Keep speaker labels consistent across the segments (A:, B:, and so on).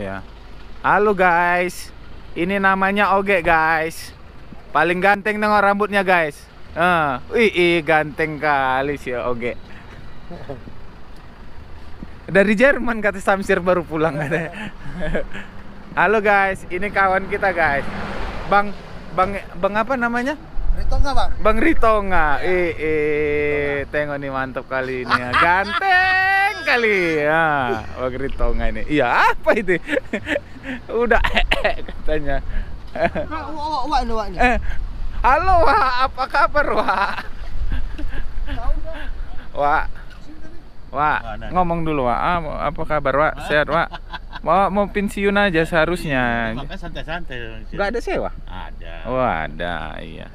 A: Ya. Halo guys. Ini namanya Oge guys. Paling ganteng dengan rambutnya guys. Wih, ganteng kali si Oge. Dari Jerman kata Samsir baru pulang ada. Halo guys, ini kawan kita guys. Bang apa namanya?
B: Ritonga bang.
A: Bang Ritonga. Tengok nih mantap kali ini ya. Ganteng kali ya. Bang Ritonga ini. Iya apa itu? Udah katanya.
B: Wak ini.
A: Halo Wak, apa kabar Wak? Wak, ngomong dulu Wak. Apa kabar Wak? Sehat Wak? Mau pensiun aja seharusnya.
C: Makanya santai-santai.
A: Nggak ada sewa?
C: Ada.
A: Oh ada, iya.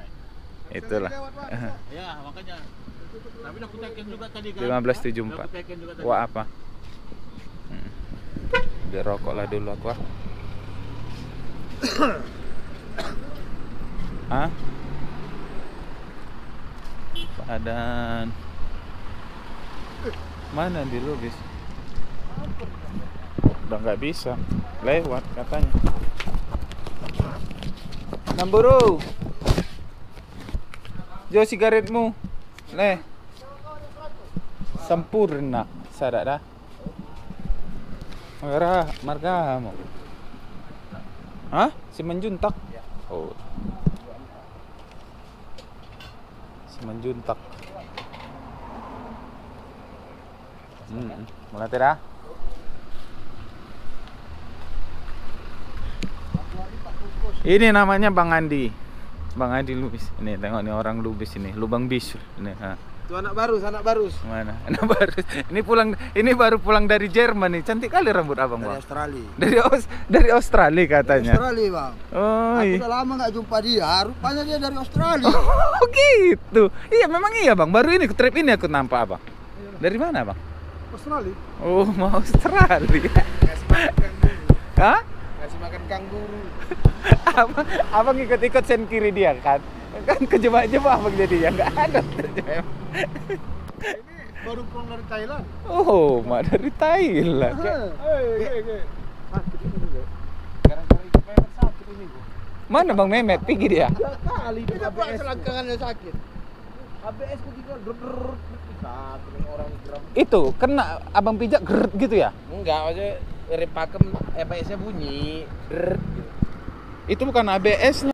A: Itulah.
C: Ya makanya. Tapi aku tekan juga tadi kan.
A: 1574. Wah apa? Biar rokok lah dulu aku. Hah? Padan. Mana di lubis? Udah nggak bisa lewat katanya. Namburu. Jo sigaretmu. Nih. Sempurna. Sadar dah. Margamu. Hah? Si menjuntak. Oh. Si menjuntak. Mulai tidak? Ini namanya Bang Andi. Bang Andi Lubis. Ini tengok nih orang Lubis ini, lubang bisu. Ini,
B: Itu anak barus.
A: Mana? Anak barus. Ini baru pulang dari Jerman nih. Cantik kali rambut abang,
B: Dari
A: Bang.
B: Australia.
A: Dari Australia katanya.
B: Australia bang.
A: Oh,
B: Aku udah lama nggak jumpa dia. Rupanya dia dari Australia.
A: Oh, gitu. Iya, memang iya, Bang. Baru ini trip ini aku nampak, Bang. Dari mana, Bang?
B: Australia.
A: Oh, mau Australia.
B: Kasih makan kanguru.
A: Hah?
B: Kasih makan kanguru.
A: Abang ikut-ikut sen kiri dia kan kejebak-jebak abang jadinya nggak ada terjebak.
B: Ini baru pulang dari Thailand.
A: Oh, mak dari Thailand.
B: Gara-gara itu Mehmet sakit ini.
A: Mana Bang Mehmet? Pergi dia.
B: 3 kali di ABS. Selangkangannya sakit. ABS ku juga satu orang geram.
A: Itu kena abang pijak geret gitu ya?
B: Enggak, maksudnya rem pakem ABS-nya bunyi.
A: Itu bukan ABS-nya.